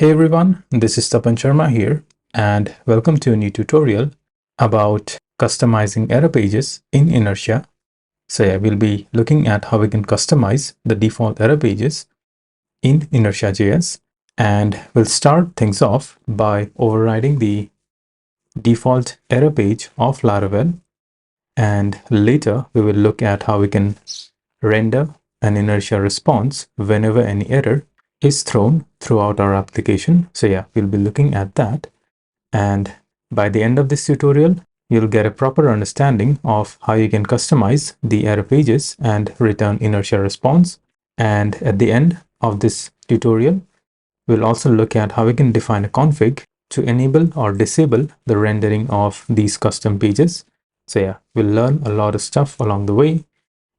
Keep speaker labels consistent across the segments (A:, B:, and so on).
A: Hey everyone, this is Tapan Sharma here, and welcome to a new tutorial about customizing error pages in Inertia. So yeah, we'll be looking at how we can customize the default error pages in Inertia.js, and we'll start things off by overriding the default error page of Laravel, and later we will look at how we can render an inertia response whenever any error is thrown throughout our application. So yeah, we'll be looking at that. And by the end of this tutorial, you'll get a proper understanding of how you can customize the error pages and return inertia response. And at the end of this tutorial, we'll also look at how we can define a config to enable or disable the rendering of these custom pages. So yeah, we'll learn a lot of stuff along the way.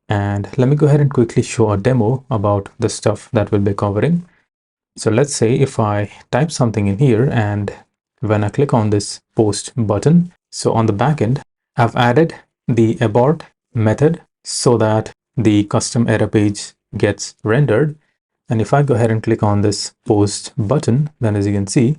A: And let me go ahead and quickly show a demo about the stuff that we'll be covering. So let's say if I type something in here and when I click on this post button, so on the backend, I've added the abort method so that the custom error page gets rendered. And if I go ahead and click on this post button, then as you can see,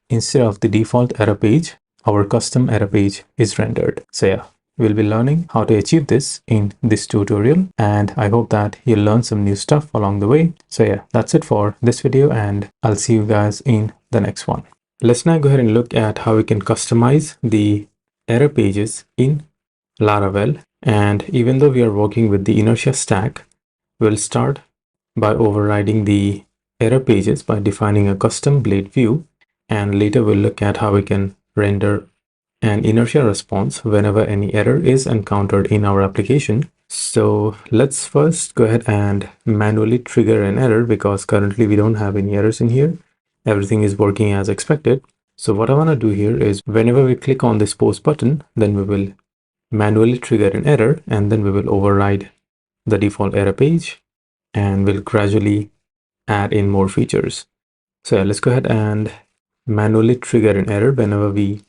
A: instead of the default error page, our custom error page is rendered. So yeah, we'll be learning how to achieve this in this tutorial, and I hope that you'll learn some new stuff along the way. So yeah, that's it for this video, and I'll see you guys in the next one. Let's now go ahead and look at how we can customize the error pages in Laravel. And even though we are working with the Inertia stack, we'll start by overriding the error pages by defining a custom blade view, and later we'll look at how we can render an inertia response whenever any error is encountered in our application. So let's first go ahead and manually trigger an error, because currently we don't have any errors in here. Everything is working as expected. So what I want to do here is whenever we click on this post button, then we will manually trigger an error, and then we will override the default error page, and we'll gradually add in more features. So yeah, let's go ahead and manually trigger an error whenever we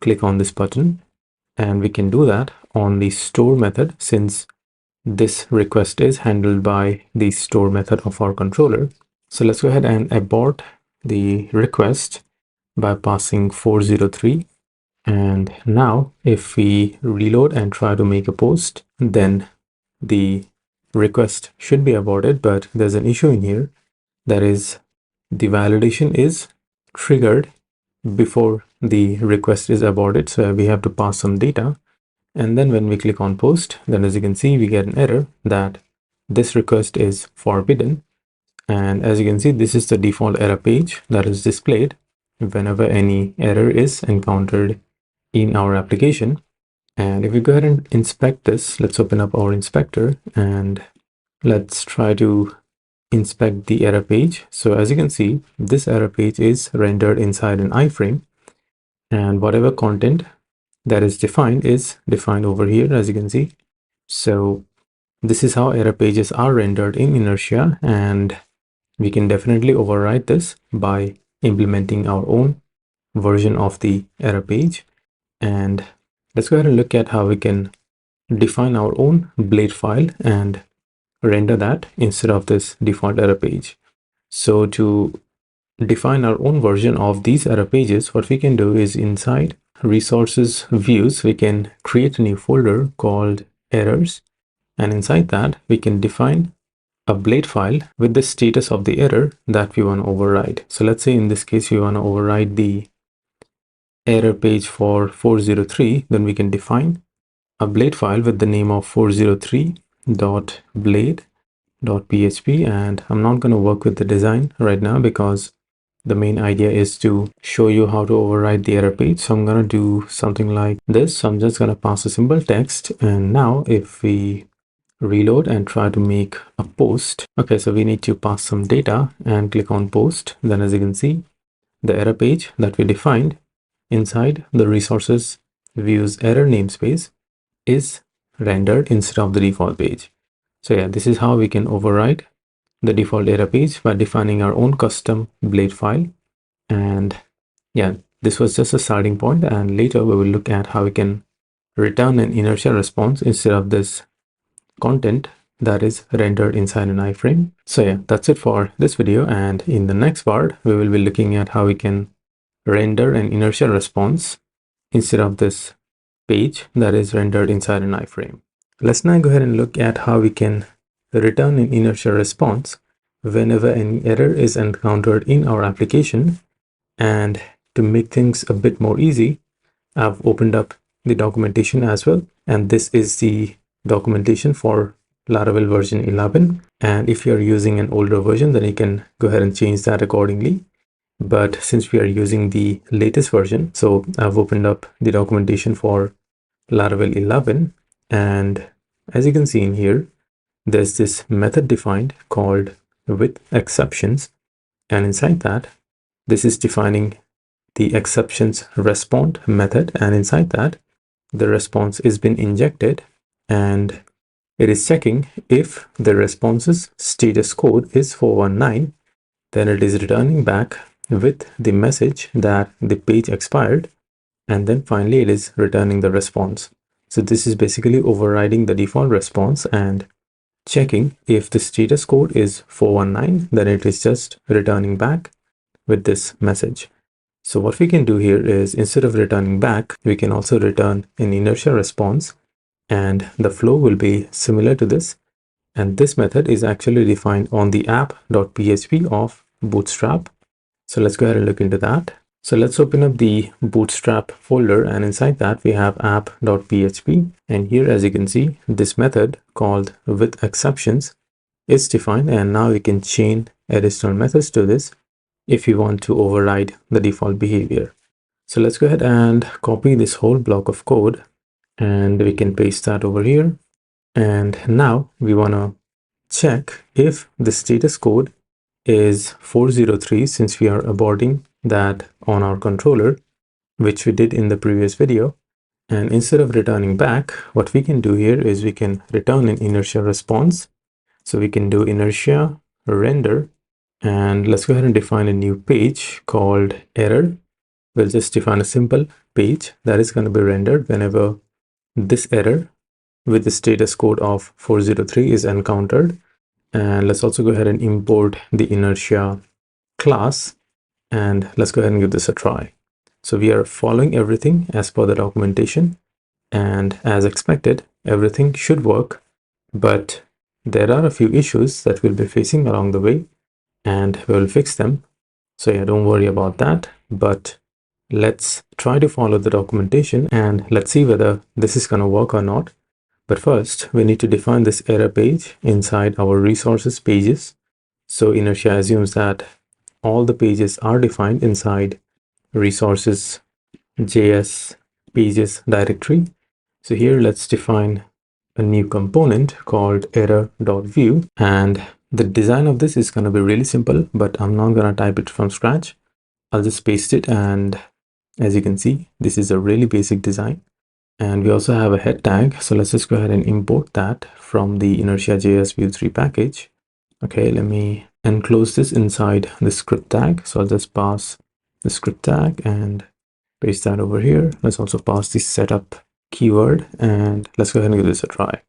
A: click on this button, and we can do that on the store method since this request is handled by the store method of our controller. So let's go ahead and abort the request by passing 403. And now if we reload and try to make a post, then the request should be aborted, but there's an issue in here. That is, the validation is triggered before the request is aborted. So we have to pass some data. And then when we click on post, then as you can see, we get an error that this request is forbidden. And as you can see, this is the default error page that is displayed whenever any error is encountered in our application. And if we go ahead and inspect this, let's open up our inspector and let's try to inspect the error page. So as you can see, this error page is rendered inside an iframe, and whatever content that is defined over here, as you can see. So this is how error pages are rendered in Inertia, and we can definitely override this by implementing our own version of the error page. And let's go ahead and look at how we can define our own blade file and render that instead of this default error page. So to define our own version of these error pages, what we can do is inside resources views, we can create a new folder called errors, and inside that we can define a blade file with the status of the error that we want to override. So let's say in this case we want to override the error page for 403, then we can define a blade file with the name of 403.blade.php, and I'm not going to work with the design right now because the main idea is to show you how to override the error page. So I'm going to do something like this. So I'm just going to pass a simple text, and now if we reload and try to make a post, okay, so we need to pass some data and click on post. Then as you can see, the error page that we defined inside the resources views error namespace is rendered instead of the default page. So yeah, this is how we can override the default error page by defining our own custom blade file. And yeah, this was just a starting point, and later we will look at how we can return an inertia response instead of this content that is rendered inside an iframe. So yeah, that's it for this video. And in the next part, we will be looking at how we can render an inertia response instead of this page that is rendered inside an iframe. Let's now go ahead and look at how we can return an inertia response whenever any error is encountered in our application. And to make things a bit more easy, I've opened up the documentation as well. And this is the documentation for Laravel version 11. And if you're using an older version, then you can go ahead and change that accordingly. But since we are using the latest version, so I've opened up the documentation for Laravel 11. And as you can see in here, there's this method defined called with exceptions. And inside that, this is defining the exceptions respond method. And inside that, the response is been injected and it is checking if the response's status code is 419, then it is returning back with the message that the page expired. And then finally, it is returning the response. So this is basically overriding the default response and checking if the status code is 419, then it is just returning back with this message. So what we can do here is instead of returning back, we can also return an inertia response, and the flow will be similar to this. And this method is actually defined on the app.php of Bootstrap. So let's go ahead and look into that. So let's open up the Bootstrap folder, and inside that we have app.php. And here, as you can see, this method called with exceptions is defined, and now we can chain additional methods to this if you want to override the default behavior. So let's go ahead and copy this whole block of code, and we can paste that over here. And now we want to check if the status code is 403, since we are aborting that on our controller, which we did in the previous video. And instead of returning back, what we can do here is we can return an inertia response. So we can do inertia render, and let's go ahead and define a new page called error. We'll just define a simple page that is going to be rendered whenever this error with the status code of 403 is encountered. And let's also go ahead and import the inertia class, and let's go ahead and give this a try. So we are following everything as per the documentation, and as expected, everything should work, but there are a few issues that we'll be facing along the way, and we'll fix them. So yeah, don't worry about that, but let's try to follow the documentation and let's see whether this is going to work or not. But first, we need to define this error page inside our resources pages. So Inertia assumes that all the pages are defined inside resources.js pages directory. So here, let's define a new component called error.vue. And the design of this is going to be really simple, but I'm not going to type it from scratch. I'll just paste it. And as you can see, this is a really basic design. And we also have a head tag. So let's just go ahead and import that from the Inertia.js Vue3 package. Okay, let me enclose this inside the script tag. So I'll just pass the script tag and paste that over here. Let's also pass the setup keyword, and let's go ahead and give this a try.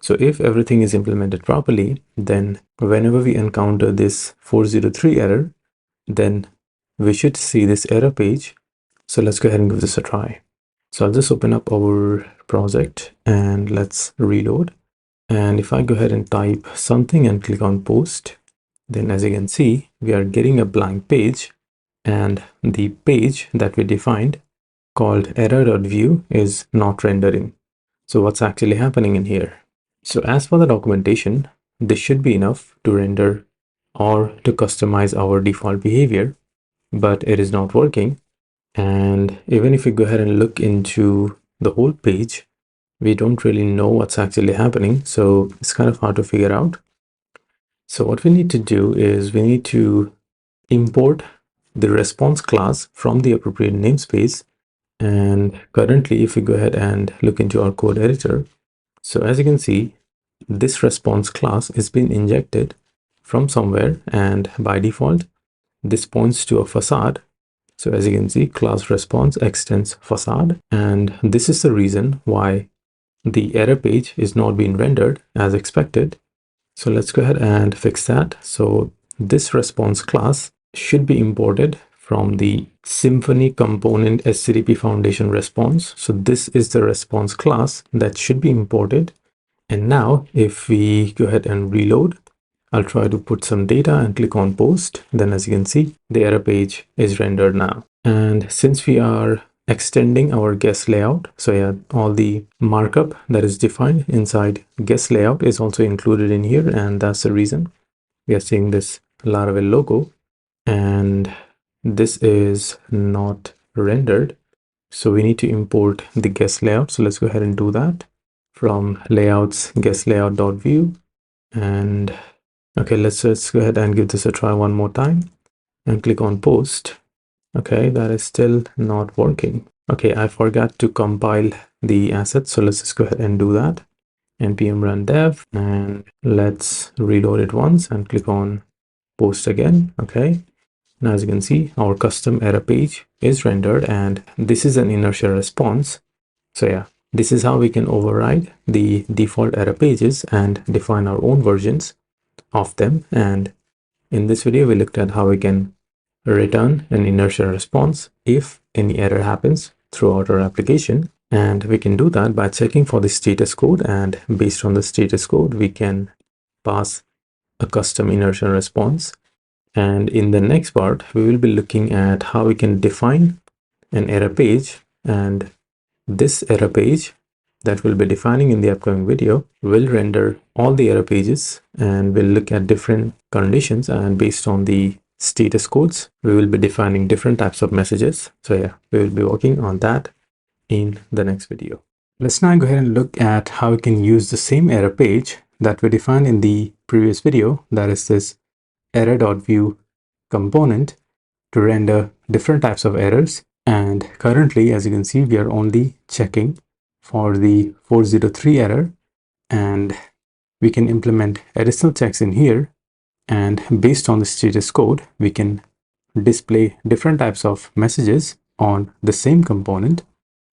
A: So if everything is implemented properly, then whenever we encounter this 403 error, then we should see this error page. So let's go ahead and give this a try. So I'll just open up our project and let's reload. And if I go ahead and type something and click on post, then as you can see, we are getting a blank page, and the page that we defined called error.vue is not rendering. So what's actually happening in here? So as for the documentation, this should be enough to render or to customize our default behavior, but it is not working. And even if we go ahead and look into the whole page, we don't really know what's actually happening. So it's kind of hard to figure out. So what we need to do is we need to import the response class from the appropriate namespace. And currently, if we go ahead and look into our code editor, so as you can see, this response class is being injected from somewhere, and by default, this points to a facade. So as you can see, class response extends facade, and this is the reason why the error page is not being rendered as expected. So let's go ahead and fix that. So this response class should be imported from the Symfony component HTTP Foundation response. So this is the response class that should be imported. And now if we go ahead and reload, I'll try to put some data and click on post. Then as you can see, the error page is rendered now. And since we are extending our guest layout, so yeah, all the markup that is defined inside guest layout is also included in here. And that's the reason we are seeing this Laravel logo. And this is not rendered. So we need to import the guest layout. So let's go ahead and do that from layouts, guest layout.vue. And okay, let's just go ahead and give this a try one more time and click on post. Okay, that is still not working. Okay, I forgot to compile the assets. So let's just go ahead and do that. npm run dev, and let's reload it once and click on post again. Okay, now as you can see, our custom error page is rendered, and this is an inertia response. So yeah, this is how we can override the default error pages and define our own versions of them. And in this video, we looked at how we can return an inertia response if any error happens throughout our application. And we can do that by checking for the status code, and based on the status code, we can pass a custom inertia response. And in the next part, we will be looking at how we can define an error page, and this error page that we'll be defining in the upcoming video will render all the error pages, and we'll look at different conditions, and based on the status codes, we will be defining different types of messages. So yeah, we will be working on that in the next video. Let's now go ahead and look at how we can use the same error page that we defined in the previous video, that is this error.view component, to render different types of errors. And currently, as you can see, we are only checking for the 403 error, and we can implement additional checks in here. And based on the status code, we can display different types of messages on the same component.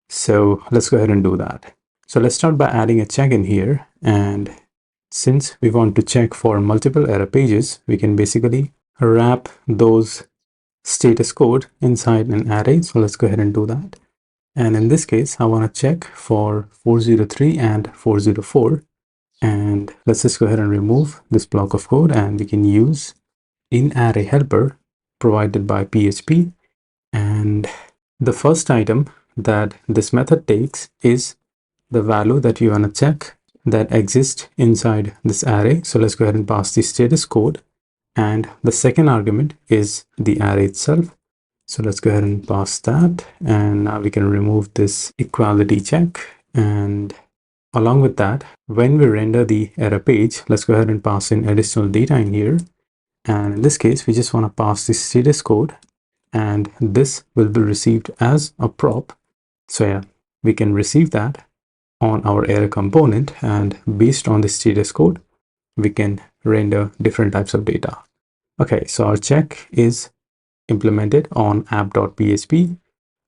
A: So let's go ahead and do that. So let's start by adding a check in here. And since we want to check for multiple error pages, we can basically wrap those status code inside an array. So let's go ahead and do that. And in this case, I want to check for 403 and 404. And let's just go ahead and remove this block of code, and we can use in array helper provided by PHP. And the first item that this method takes is the value that you want to check that exists inside this array. So let's go ahead and pass the status code. And the second argument is the array itself. So let's go ahead and pass that. And now we can remove this equality check. And along with that, when we render the error page, let's go ahead and pass in additional data in here. And in this case, we just want to pass the status code, and this will be received as a prop. So yeah, we can receive that on our error component, and based on the status code, we can render different types of data. Okay, so our check is implemented on app.php.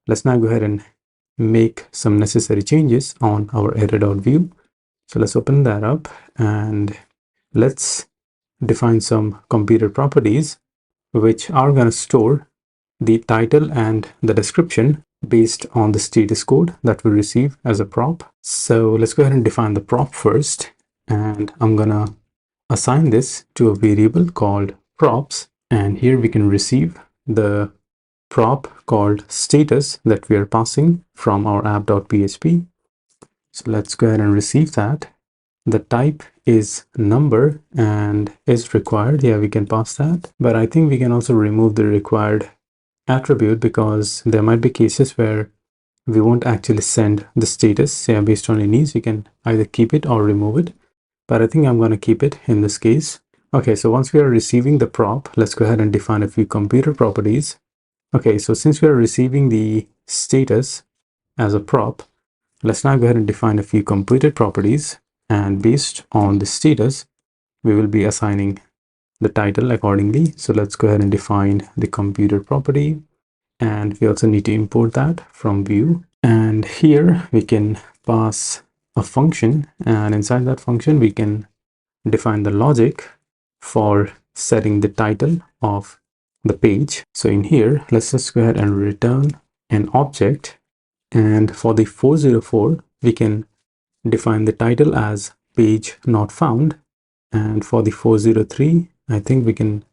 A: Let's now go ahead and make some necessary changes on our error.view. So let's open that up, and let's define some computer properties which are going to store the title and the description based on the status code that we receive as a prop. So let's go ahead and define the prop first, and I'm gonna assign this to a variable called props, and here we can receive the prop called status that we are passing from our app.php. So let's go ahead and receive that. The type is number and is required. Yeah, we can pass that, but I think we can also remove the required attribute, because there might be cases where we won't actually send the status. Yeah, based on your needs, you can either keep it or remove it, but I think I'm going to keep it in this case. Okay, so once we are receiving the prop, let's go ahead and define a few computer properties. Okay, so since we are receiving the status as a prop, let's now go ahead and define a few computed properties, and based on the status, we will be assigning the title accordingly. So let's go ahead and define the computer property, and we also need to import that from Vue. And here we can pass a function, and inside that function we can define the logic for setting the title of the page. So in here, let's just go ahead and return an object. And for the 404, we can define the title as page not found. And for the 403, I think we can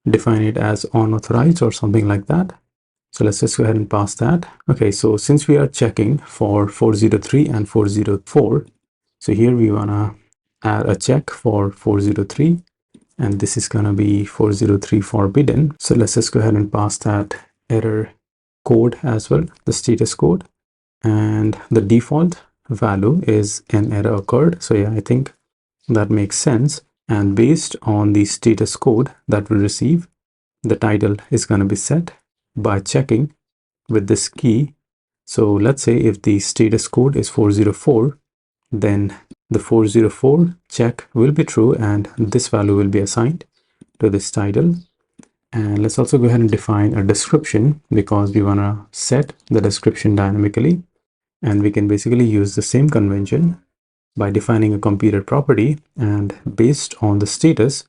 A: define it as unauthorized or something like that. So let's just go ahead and pass that. Okay, so since we are checking for 403 and 404, so here we wanna add a check for 403, and this is gonna be 403 forbidden. So let's just go ahead and pass that error code as well, the status code, and the default value is an error occurred. So yeah, I think that makes sense. And based on the status code that we receive, the title is going to be set by checking with this key. So let's say if the status code is 404, then the 404 check will be true and this value will be assigned to this title. And let's also go ahead and define a description, because we want to set the description dynamically. And we can basically use the same convention by defining a computed property, and based on the status,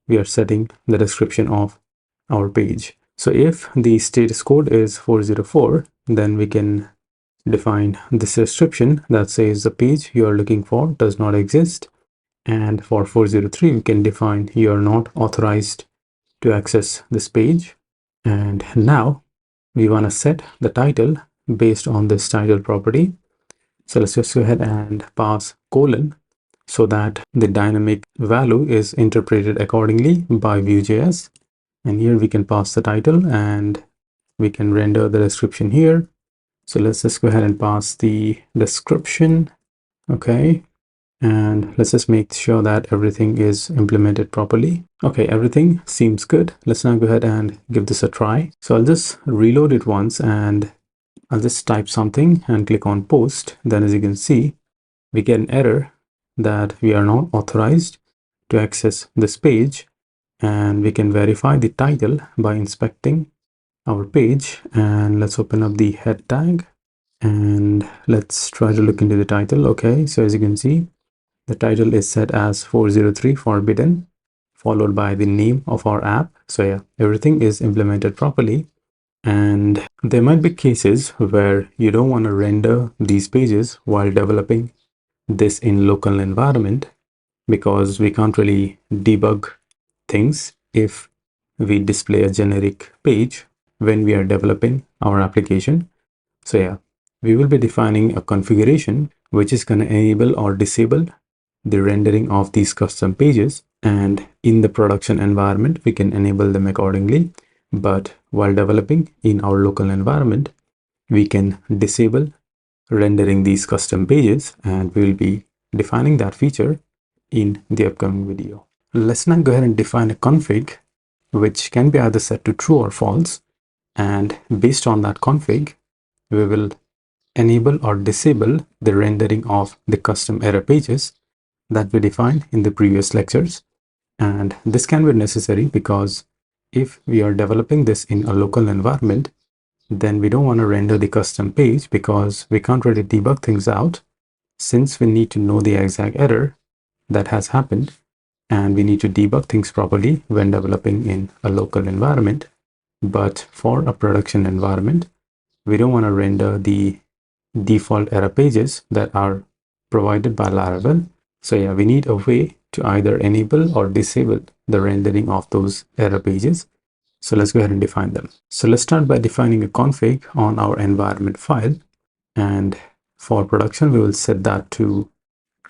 A: we are setting the description of our page. So if the status code is 404, then we can define this description that says the page you are looking for does not exist. And for 403, we can define you are not authorized to access this page. And now we want to set the title based on this title property. So let's just go ahead and pass colon so that the dynamic value is interpreted accordingly by vue.js. And here we can pass the title and we can render the description here. So let's just go ahead and pass the description. Okay. And let's just make sure that everything is implemented properly. Okay, everything seems good. Let's now go ahead and give this a try. So I'll just reload it once and I'll just type something and click on post. Then as you can see, we get an error that we are not authorized to access this page. And we can verify the title by inspecting our page. And let's open up the head tag and let's try to look into the title. Okay, so as you can see, the title is set as 403 forbidden, followed by the name of our app. So yeah, everything is implemented properly. And there might be cases where you don't want to render these pages while developing this in local environment, because we can't really debug things if we display a generic page when we are developing our application. So yeah, we will be defining a configuration which is going to enable or disable the rendering of these custom pages, and in the production environment we can enable them accordingly. But while developing in our local environment, we can disable rendering these custom pages, and we will be defining that feature in the upcoming video. Let's now go ahead and define a config which can be either set to true or false, and based on that config we will enable or disable the rendering of the custom error pages that we defined in the previous lectures. And this can be necessary because if we are developing this in a local environment, then we don't want to render the custom page because we can't really debug things out, since we need to know the exact error that has happened, and we need to debug things properly when developing in a local environment. But for a production environment, we don't want to render the default error pages that are provided by Laravel. So yeah, we need a way to either enable or disable the rendering of those error pages. So let's go ahead and define them. So let's start by defining a config on our environment file. And for production, we will set that to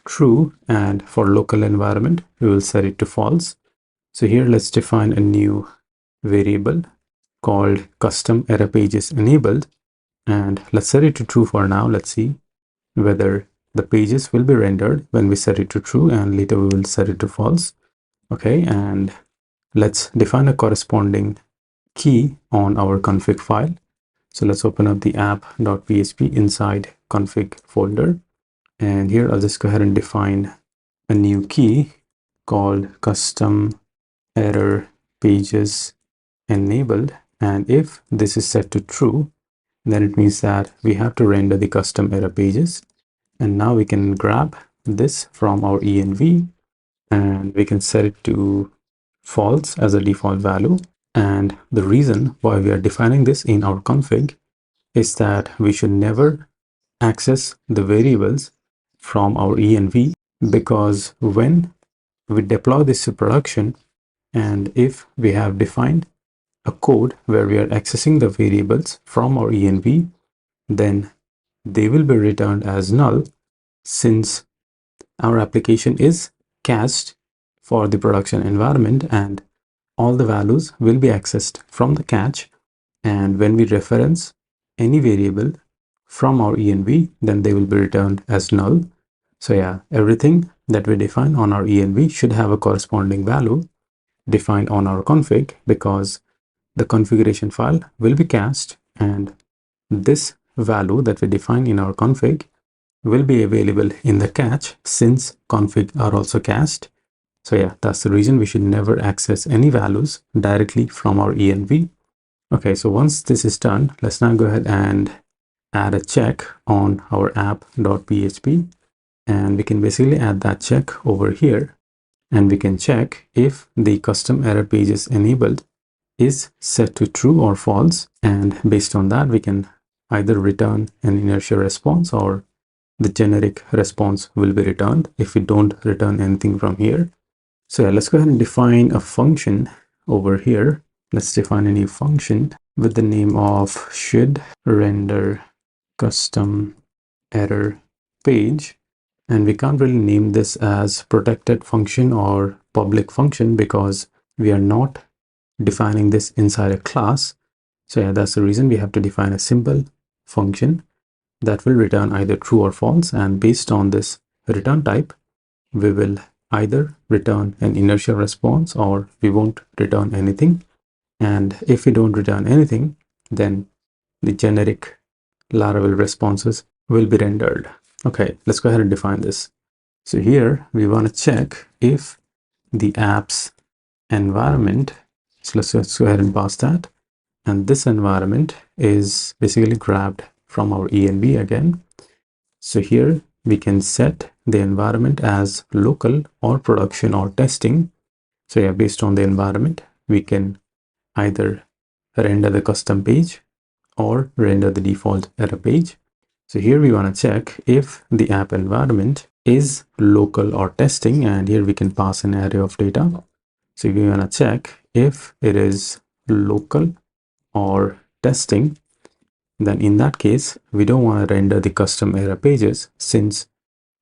A: true. And for local environment, we will set it to false. So here, let's define a new variable called custom error pages enabled. And let's set it to true for now. Let's see whether the pages will be rendered when we set it to true, and later we will set it to false. Okay, and let's define a corresponding key on our config file. So let's open up the app.php inside config folder. And here I'll just go ahead and define a new key called custom error pages enabled. And if this is set to true, then it means that we have to render the custom error pages. And now we can grab this from our env and we can set it to false as a default value. And the reason why we are defining this in our config is that we should never access the variables from our env, because when we deploy this to production, and if we have defined a code where we are accessing the variables from our env, then they will be returned as null, since our application is cached for the production environment and all the values will be accessed from the cache. And when we reference any variable from our env, then they will be returned as null. So yeah, everything that we define on our env should have a corresponding value defined on our config, because the configuration file will be cached, and this value that we define in our config will be available in the cache, since config are also cached. So yeah, that's the reason we should never access any values directly from our env. Okay, so once this is done, let's now go ahead and add a check on our app.php, and we can basically add that check over here, and we can check if the custom error pages enabled is set to true or false, and based on that we can either return an inertia response or the generic response will be returned if we don't return anything from here. So yeah, let's go ahead and define a function over here. Let's define a new function with the name of should render custom error page. And we can't really name this as protected function or public function because we are not defining this inside a class. So yeah, that's the reason we have to define a simple function that will return either true or false. And based on this return type, we will either return an inertia response or we won't return anything. And if we don't return anything, then the generic Laravel responses will be rendered. Okay, let's go ahead and define this. So here we want to check if the app's environment, so let's go ahead and pass that. And this environment is basically grabbed from our env again. So here we can set the environment as local or production or testing. So yeah, based on the environment, we can either render the custom page or render the default error page. So here we want to check if the app environment is local or testing, and here we can pass an array of data. So we want to check if it is local or testing, then in that case, we don't want to render the custom error pages, since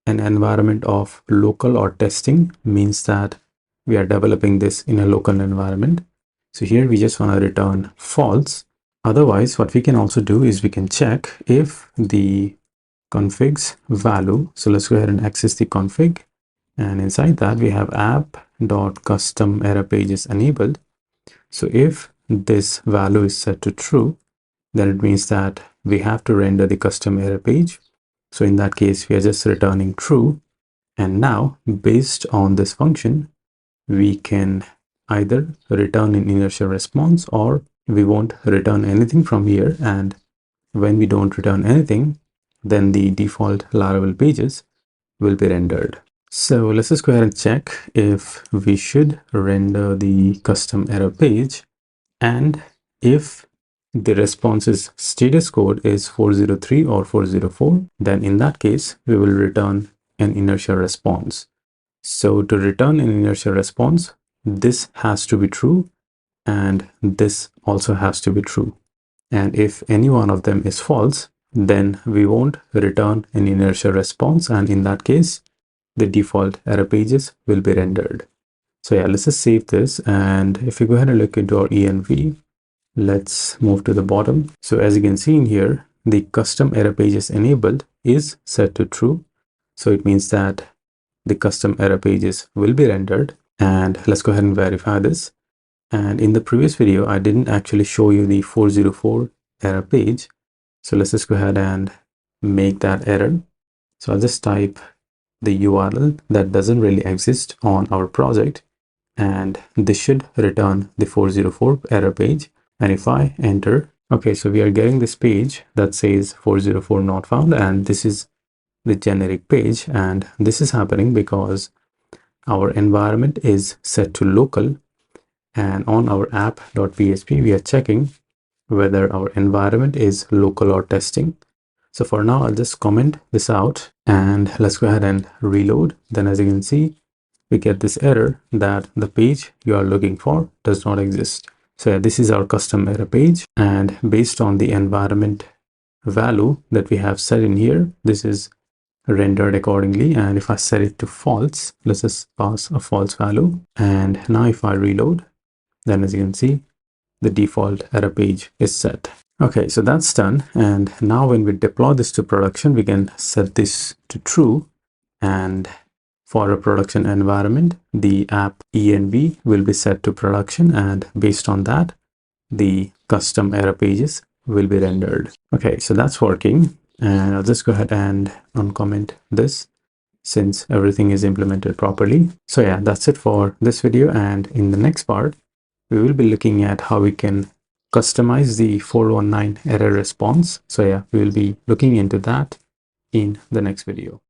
A: an environment of local or testing means that we are developing this in a local environment. So here we just want to return false. Otherwise, what we can also do is we can check if the config's value. So let's go ahead and access the config. And inside that we have app.custom error pages enabled. So if this value is set to true, then it means that we have to render the custom error page. So in that case, we are just returning true. And now based on this function, we can either return an inertia response or we won't return anything from here. And when we don't return anything, then the default Laravel pages will be rendered. So let's just go ahead and check if we should render the custom error page, and if the response's status code is 403 or 404, then in that case, we will return an inertia response. So to return an inertia response, this has to be true, and this also has to be true. And if any one of them is false, then we won't return an inertia response. And in that case, the default error pages will be rendered. So yeah, let's just save this. And if we go ahead and look into our env, let's move to the bottom. So as you can see in here, the custom error pages enabled is set to true. So it means that the custom error pages will be rendered. And let's go ahead and verify this. And in the previous video, I didn't actually show you the 404 error page. So let's just go ahead and make that error. So I'll just type the URL that doesn't really exist on our project, and this should return the 404 error page. And if I enter, okay, so we are getting this page that says 404 not found, and this is the generic page. And this is happening because our environment is set to local, and on our app.php, we are checking whether our environment is local or testing. So for now, I'll just comment this out and let's go ahead and reload. Then as you can see, we get this error that the page you are looking for does not exist. So yeah, this is our custom error page, and based on the environment value that we have set in here, this is rendered accordingly. And if I set it to false, let's just pass a false value. And now if I reload, then as you can see, the default error page is set. Okay, so that's done. And now when we deploy this to production, we can set this to true. And for a production environment, the app env will be set to production. And based on that, the custom error pages will be rendered. Okay, so that's working. And I'll just go ahead and uncomment this since everything is implemented properly. So yeah, that's it for this video. And in the next part, we will be looking at how we can customize the 419 error response. So yeah, we will be looking into that in the next video.